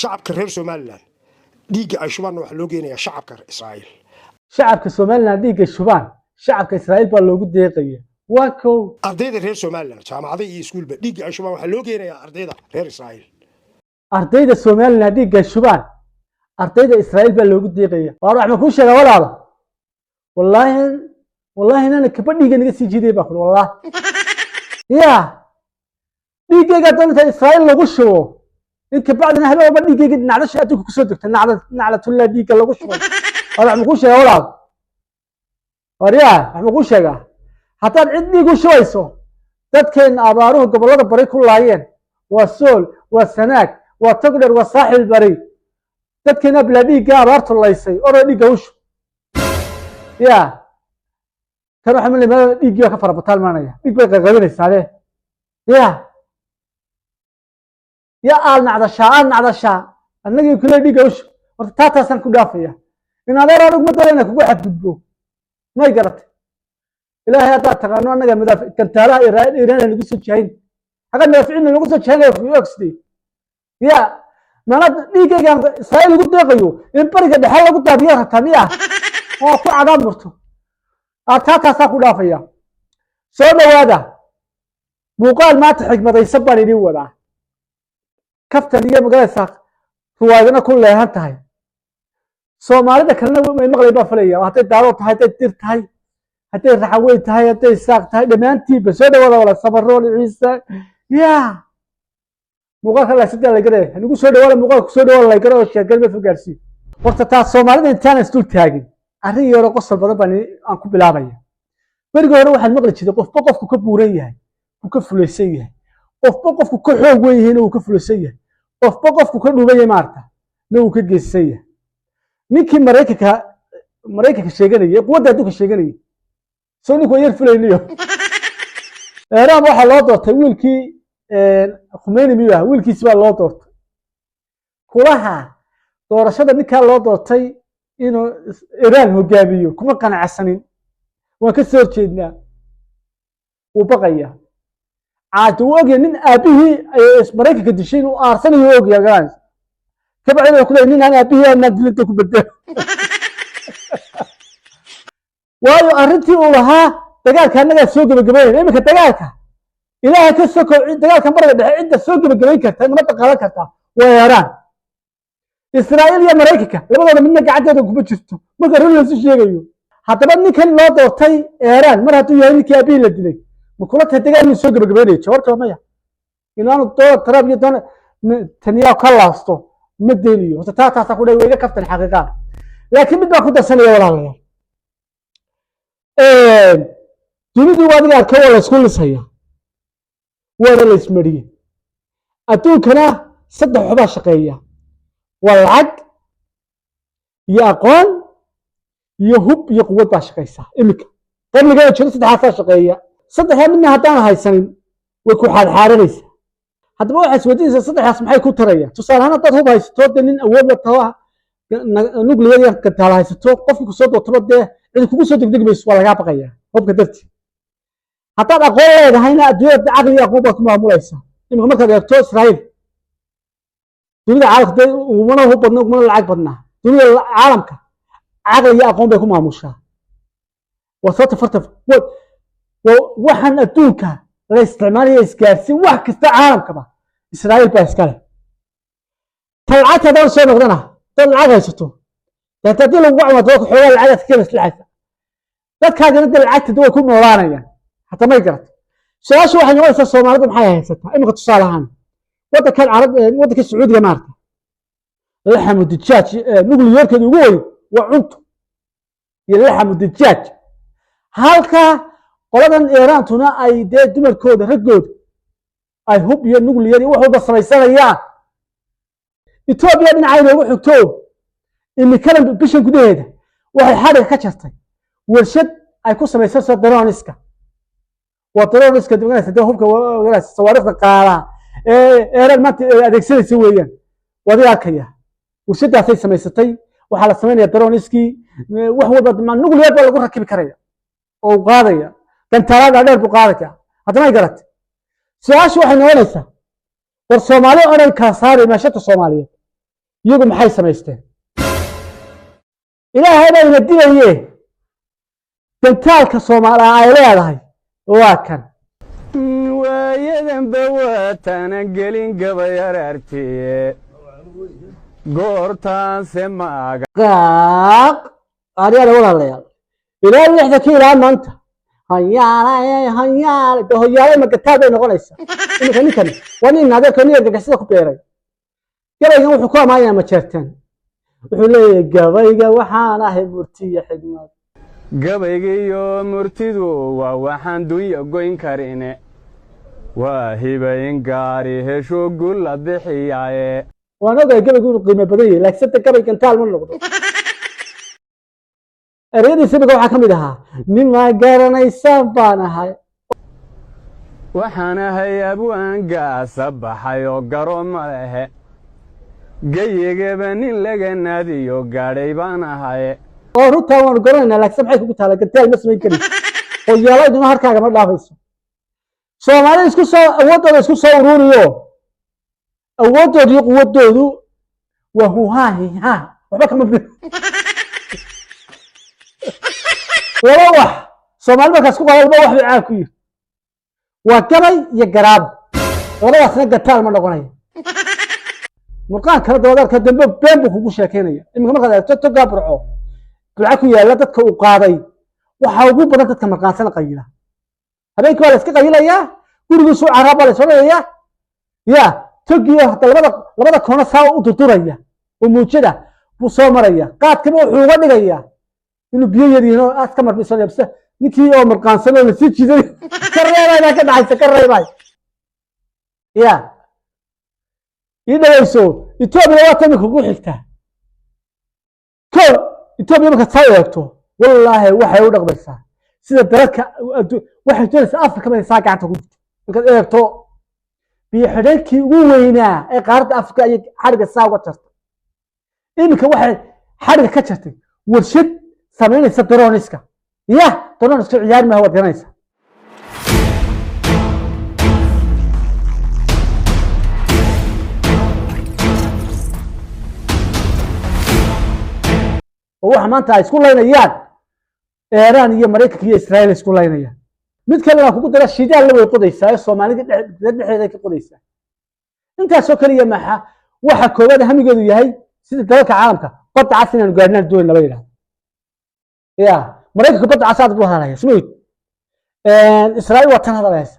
shacabka reer Soomaaliland dhiigga ay shubaan waxa loo geenayaa shacabka Israa'iil shacabka Soomaaliland dhiigga shubaan shacabka Israa'iil baa loogu deeqaya waa kow ardayda reer Soomaaliland jaamacadaha iyo iskuulba dhiigga ay shubaan waxa loo geenayaa ardayda reer Israa'iil ardayda Soomaaliland dhiigga shubaan ardayda Israa'iil baa loogu deeqaya waa wax ma ku sheega walaalo wallahi inana kabadhiga naga sii jiiday baa wallahi ya dhiigga doonta Israa'iil lagu shubo inka bacdina habeen walba dhiigga nacdasha adduunka ku soo degtay nacdatulla dhiigga lagu shubo waa wax ma ku sheega walaalo wariyaa wax ma ku sheega hataa cid dhiig u shubayso dadkeen abaaruhu gobolada bari ku laayeen waa sool waa sanaag waa togdheer waa saaxil bari dadkeena blaadiga abaartu laysay oo dhiigga u shub ya kan waxa ma dhiigga ka farabatal maanaya dhiig bay qaqabinaysaa ya aan nacdasha annagii kule dhiigga u shub horta taasan ku dhaafaya in adeer adag ma dareen kugu xadgudbo may garatay ilaahay hada taqaano annaga madaafic kartaalaha Iiraan lagu soo jeeyin haga madaaficina lagu soo jeeyin ku oxday ya mana dhiigaygan Israa'iil lagu deeqayo in bariga dhexe lagu daadiyo ratamiya oo ku cadaab murto taasa ku dhaafaya soo dhawaada muuqaal maanta xigmadaysan baan idin wadaa kaftan iyo magaalada ruwaadana ku leehan tahay Soomaalida kalena way maqlay baa falaya haday daaro tahay haday tir tahay haday raxaway tahay haday saaq tahay dhamaantiiba soo dhawaada wala sabarool ciisa ya muuqaalka la sidii la garay anigu soo dhawaada muuqaalka soo dhawaada la garay oo sheekad ma fogaarsi horta taa Soomaalida intaan istul taagin arrin yaro qosol badan baan aan ku bilaabaya bariga hore waxaan maqli jiray qofku ka buuran yahay uu ka fulaysan yahay qofku ka xoog weyn yahay uu ka fulaysan yahay qofku ka dhuuban yahay maarta uu ka geesan yahay ninkii Mareykanka sheeganaya quwadda adduunka sheeganaya soo ninku yar fulaynayo Iiraan waxa loo doortay wiilkii Khomeini miyaa wiilkiisa baa loo doortay kulaha doorashada ninka loo doortay inuu Iiraan hogaamiyo kuma qanacsanin waa ka soo jeednaa uu baqaya aadu ogay nin aabihii ay Mareykanka dishay inuu aarsanayo ogay galaan kabacdi ku leeyahay nin aan aabihii aan dilinta ku bedel waayo arrintii uu lahaa dagaalka anaga soo gabagabeeyay imika dagaalka ilaahay ka soo koob dagaalka bariga dhexe inta soo gabagabeyn karta ma taqaalan karta waa Iiraan Israa'iil iyo Mareykanka labadooda midna gacantooda kuma jirto marka run la sheegayo haddaba ninkan loo doortay Iiraan mar hadduu yahay ninkii aabihii la dilay ma kula tahay dagaalkii soo gabagabeeyay jawaabta maya inaanu Trump iyo Netanyahu ka laasto ma deeliyo horta taasa ku dhaweeyay kaftan xaqiiqa laakiin mid baa ku darsanaya walaalayaal dunidu wadiga ka wala isku lisaya wada la ismariyay adduunkana saddex xuba shaqeeya والعق يقون يهب يقوت باشقيسا إمك قبل جاي شو صدق حاسة شقية صدق منها هتانا هاي سنين ويكون حارس حتى ما أحس ودي إذا صدق حاس محي كون تريا تصار هنا تطلب هاي ستود إن أول الطواها نقول ليه كتلا هاي ستود قفك صوت وطلب ده إذا كوب صوت دق بس ولا جاب قيا هو قدرت حتى أقول هذا هنا أدوية عقلي يقوبك ما موليسا إنه ما كان يكتوس إسرائيل dunida caalamka umana hub badna umana lacag badna dunida caalamka caqli iyo aqoon bay ku maamushaa wasata fartaf waxaan adduunka la isticmaalayo isgaarsiin wax kasta caalamka ba Israa'iil baa iska leh talcad hadan soo noqdana dad lacag haysato dadii lagu wacdo ku xoolo lacag ka maslaxaysa dadkaagana dad lacagta way ku noolaanayaan hatta ma garat su'aashu waxay noqonaysaa Soomaalida maxay haysataa imika tusaalahan ودك العرب ودك السعودية مارته لحم الدجاج نقول يركض وقوي وعنته يلحم الدجاج هالكا قلنا إيران تنا أي ده دمر كود رجود أي هوب نقول يري وحول بس رئيسنا يا إثيوبيا من عينه وحول توب اللي كلام بيشن كده هذا وحي حاجة كشفتي ورشد أي قصة ما يصير درانسكا وطرانسكا ده هوب كواس صواريخ القارة إيران ما أدكسر سويا وذي أكيا وشدة في سميستي وحلا سميني درونسكي وحول بد ما نقول يبغى لقول ركب كريه أو قاضية كان ترى هذا بقارك هذا ما يقرأت سواش واحد نولسه والصومالي أنا الكاساري ما شت الصومالية iyagu maxay samaysteen ilaahay baa ina dilaye gantaalka Soomaaliya ay leedahay waa kan waayadan bawaatana gelin gabayar artiye goortaan semaaga qaaq ariyaha walaalayaal ilaa 60 kiilaa maanta hayaala hoyaala ma gataal bay noqonaysaa ninkan waa nin adeerka nin argagixisada ku beeray gabaygan wuxuu ku amaanayaa ma jeerteen wuxuu leeyahay gabayga waxaan ahay murtiya xigmad gabaygiyo murtidu waa waxaan dunya goyn karine waa hibayn gaari hesho gul la bixiyaaye waan ogahay gabaygu inuu qiimo badan yahay laakiin sadda gabay gantaal ma noqdo ereyadiisa imika waxaa ka mid ahaa nima garanaysaan baan ahay waxaan ahay abwaangaasa baxay oo garo ma lehe gayigaba nin laga naadiyo gaadhay baan ahay oo runtaa waanu garanaynaa laakiin maxay kugu taala gantaal ma samayn karin oo yaalayduna harkaaga ma dhaafayso Soomaali isku soo awoodooda isku soo ururiyo awoodooda iyo quwadoodu waa huhaahi ha waxba kama bi wala wax Soomaali markaas ku qalba wax bay caan ku yiri waa gabay iyo garaab labadaasna gantaal ma noqonayo murqaan kala doodarka dambe been buu kugu sheekeynaya imika markaad aragto toga burco ku yaala dadka uu qaaday waxa ugu badan dadka marqaansana qayila habeenkii waa la iska qayilayaa gurigiisu carab baa la soonaya ya togiyo labada koona saa u durduraya oo muujada buu soo maraya qaadkaba wuxuu uga dhigaya inuu biyo yariino aad ka marbisanaya bas ninkii oo marqaansana la sii jiiday kareebay ka dhacaysa kareebay ya idayso Itoobiya waa tan kugu xigta Itoobiya marka taayirto wallahi waxay u dhaqmaysaa sida daraka waxay doonaysaa Afrika ma saa gacanta ku jirto marka eegto biyo xidheelkii ugu weynaa ee qaaradda Afrika ay xariga saa uga jartay imika waxay xariga ka jartay warshad sameynaysa droniska droniska ciyaar ma wadanaysa waxa maanta ay isku leynayaan Iran iyo Mareykanka iyo Israa'iil isku leynayaan mid kale waa kugu dara shidaal la way qodaysaa Soomaalida dhexdeeda ka qodaysaa intaas oo kaliya maxa waxa koobada hamigeedu yahay sida dalka caalamka badda cas inaan gaarnaan doon laba yiraahdo Mareykanka badda cas aad ku hadalaya Soomaaliya Israa'iil waa tan hadaleysa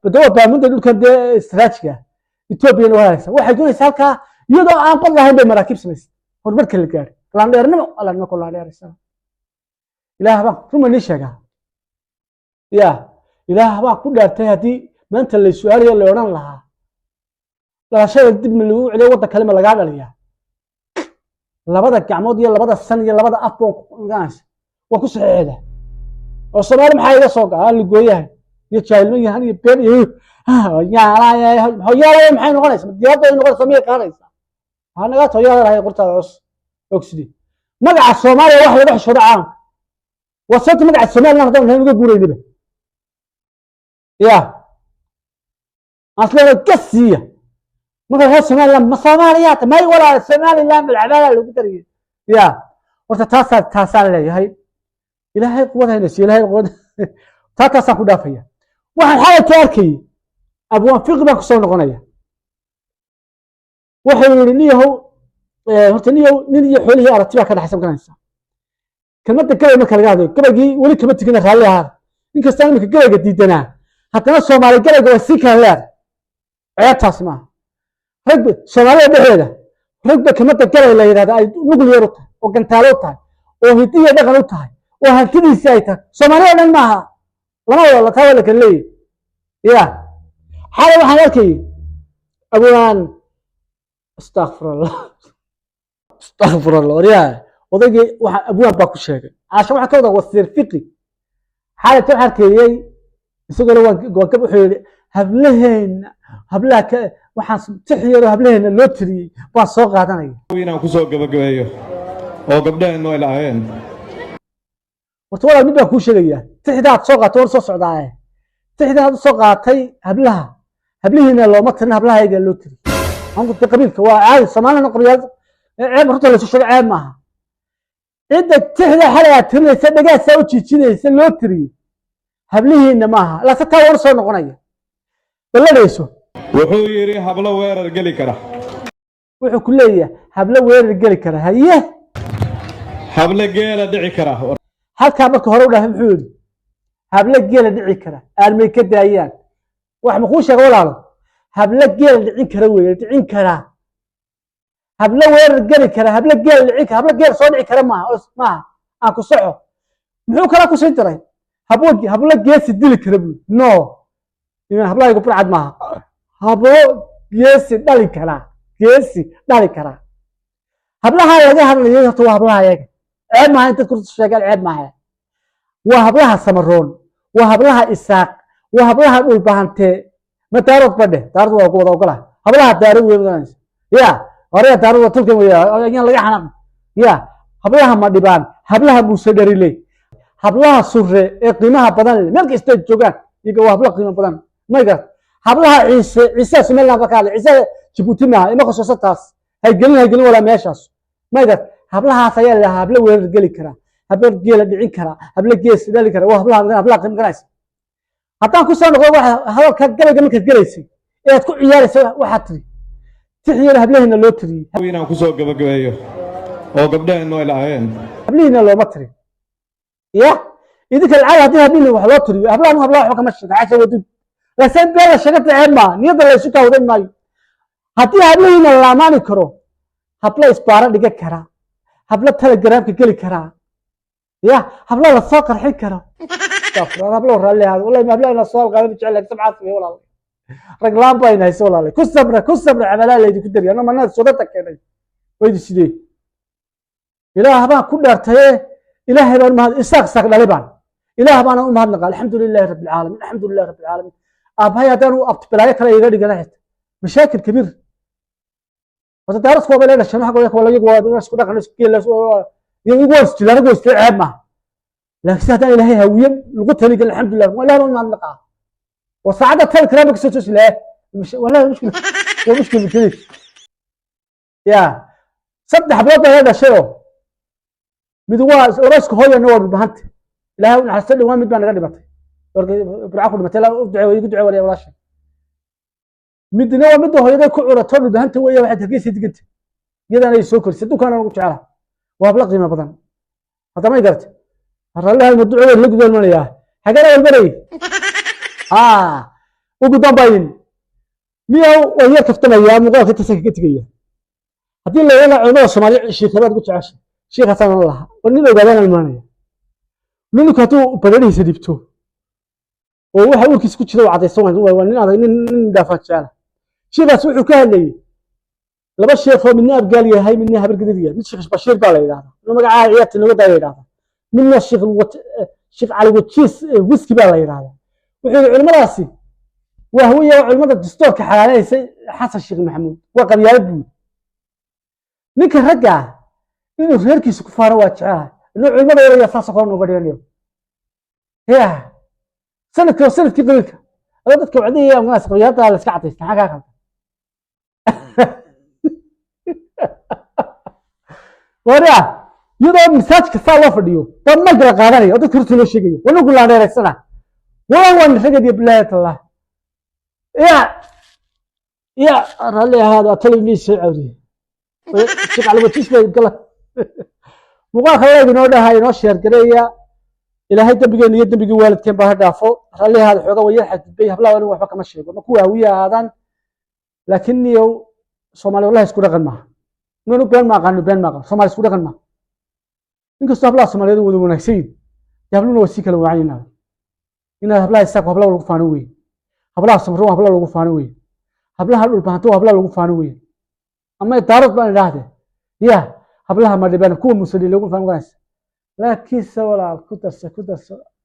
badoo baamunta dhulkan istiraatijiga Itoobiya waa hadaleysa waxay doonaysaa halka iyadoo aan bad lahayn bay maraakiib sameeyay hormarka la gaar laandheernimo alla ku laandheeraysa ilaah baa rumani sheega ilaah baa ku dhaartay hadii maanta la su'aalayo la oran lahaa dalashada dib ma lagu celiyo wada kale ma laga dhaliyaa labada gacmood iyo labada san iyo labada af boo gaas waa ku saxeeyada oo Soomaali maxay iga soo gacan la gooyahay iyo jaayilmo yahan iyo been iyo yaala maxay noqonaysaa diyaarada ay noqonaysaa miyay qaadaysaa anaga tooyada qortada oxidi magaca Soomaaliya wax laga xishoodo caan wasat magaca Soomaaliya hadaan uga guureynaba aslan kasiya marka Soomaaliya ma Soomaaliya ma wala Soomaaliya bilcabala lagu tariyo horta taasaan leeyahay ilaahay quwadayna si ilaahay quwad taasaan ku dhaafaya waxaan xalay ka arkay abwaan fiqi baa ku soo noqonaya waxay yiriniyow horta nin iyo xoolihii aragtiba ka dhaxaysan kanaysa kalmada galay marka laga hadlo gabaygi wali kama tigina raali ahaa inkasta imika gabayga diidanaa haddana Soomaali gabayga waa si kala leer ceebtaas ma rag Soomaaliya dhexdeeda rag kalmada galay la yiraahdo ay nugul yar u tahay oo gantaalo u tahay oo hidiyo dhaqan u tahay oo hantidiisa ay tahay Soomaaliya dhan maaha lama wada taawala kaleey xalay waxaan arkay abwaan استغفر الله وريا ودغي waxa abwaan baa ku sheegay aasha waxa ka wada wasiir fiqi xaalad waxa arkayay isagoo waan ka wuxuu hablaha waxaan tixiyado hablaheena loo tiriyay waa soo qaadanaya inaan ku soo gabagabeeyo oo gabdhaheena ay lahaayeen horta walaal mid baan ku sheegaya tixdaad soo qaato war soo socdaa tixdaad soo qaatay hablaheena looma tirin hablahayga loo tiriyay أنا قلت قبيلك وعادي سمعنا نقريات عيب رطل اللي تشرب عيب معها عدة تحدى حلقة تري سدقات سوتشي تشيني سلوتري هبليه إن معها لا تتاور صار نقنية ولا ليسو wuxuu yidhi hablo weerar geli kara wuxuu ku leeyahay hablo weerar gali kara haye hable geela dhici kara halka marka hore u dhahay muxuu yiri hablo geela dhici kara aalmay ka daayaan wax ma ku sheegay walaalo hablo geela dhicin kara weerar dhicin kara hablo weerar gali kara hablo geela dhicin kara hablo geela soo dhici kara maaha aan ku saxo muxuu kala ku sii diray hablo geesi dili kara buu no inaan hablaha igu burcad maaha hablo geesi dhali kara geesi dhali kara hablaha laga hadlayo horta waa hablaha ayaga ceeb maaha inta ku sheegaan ceeb maaha waa hablaha samaroon waa hablaha isaaq waa hablaha dhul bahante ma daarood badhe daarood waa ku wada ogolaa hablaha daarood way wadanaysa ya hore daarood tulkan way ayaan laga xanaaq ya hablaha ma dhibaan hablaha muuse dharile hablaha surre ee qiimaha badan meel kasta joogaan iyaga waa hablaha qiimo badan ma gar hablaha ciise Soomaaliland ka kale ciise Djibouti ma ima qososho taas hay gelin wala meeshaas ma gar hablahaas ayaa la habla weerar gali kara habla geela dhicin kara habla gees dhali kara waa hablaha qiimo ganacsi haddaan ku soo noqdo waxa hadalka gabayga marka galaysay ee aad ku ciyaarayso waxa tiri tixiyada hablaheena loo tiriyay inaan ku soo gabagabeeyo oo gabdhaheenu ay lahaayeen hablaheena looma tirin ya idinka lacag haddii hablaheena wax loo tiriyo hablaha wax kama shaqayso wadid laakiin bela shaqada ceema niyada la isu kawdan maayo haddii hablaheena la amaani karo habla isbaara dhiga kara habla telegramka geli kara ya habla la soo qarxin kara habla raalli hada wallahi habla la soo qaadan jecel sabcaad way walaal raglaan bay inay soo laalay ku sabra amala leeydi ku dariya ma naad soo dadkeenay way sidee ilaahay baa ku dhaartay ilaahay baan mahad isaaq saaq dhaliban ilaahay baan u mahad naqal alxamdulillahi rabbil alamin abhay hadaan u abtibalaay kale iga dhigana xita mashaakil kabiir wada daaras koob leeyahay shanaha wala iyagu waa isku dhaqan isku geelas iyagu waa istilaaga waa isticaab ma laakiin hadaan ilaahay hawiye lagu tali gal alxamdulillah wala ma naqaa وساعدة تل كلامك سوتش لا ولا مشكلة مشكلة كذي يا صدق حبيبي هذا شيء بدوا راسك هو النور بهنت لا نحسن وين مدبان غادي بطي برعاكم مثلا يدعي ولا شيء مدنا ومده هو يدا كعورة تولد بهنت ويا واحد هرقيس يدقنت يدا أنا يسوكر سدو كان أنا على وابلغ قيمة بدن هذا ما يقدر الله المدعو اللي قدر من إياه حاجة والبري ugu dambayn miyaw way kaftanaya muqaalka tasanka tigaya hadii la yeelo culimada Soomaaliyeed sheekhabaad ku jeceshay sheekha san Allah wadin ogaadaan almaanaya ninku haduu badaniisa dibto oo waxa uu kiis ku jiro cadaysan waa nin adag nin daafa jecel sheekhaas wuxuu ka hadlayay laba sheekh oo midna abgaal yahay midna habar gadiya mid sheekh Bashiir baa la yiraahdaa magaca ciyaarta laga daayiraahdaa midna sheekh Ali Wajiis wiski baa la yiraahdaa wuxuu culimadaasi waa huwa culimada dastuurka xalaaleysay xasan sheekh maxamuud waa qabyaalad buu ninka ragga inuu reerkiisa ku faaro waa jecelahay inuu culimada yar saas qoran uga dhiganayo ya sanadkii qabilka dadka wacdiya ama qabyaalada la iska cadaysta xagaa kale wariya yadoo misaajka saa loo fadhiyo dad ma kala qaadanayo dadka runta loo sheegayo wanagu la dheereysana وين رجدي بلاية الله يا رالي هذا تلميذ سعودي شيخ على وجهي قال مقال خلاص نودا هاي نوشير قريه الى هاي دبقين يدبقي والد كان بها دافو رالي هذا خوغا ويحد بيه بلا ولا waxba kama sheego ma ku waawiya aadan laakiin iyo Soomaali wallahi isku dhaqan ma nunu been ma qaan Soomaali isku dhaqan ma inkastoo hablaha Soomaaliyeed wada wanaagsan yabluna wasi kala waayina إن هبلا يساق هبلا لو فانوي هبلا سمرو هبلا لو فانوي هبلا هدول بانتو هبلا لو فانوي أما الدارات بان هذا يا هبلا ما دبنا كون مسلي لو فانوي لكن سوالف كتر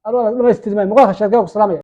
أنا ما استلمي مقاخ شركة وسلامي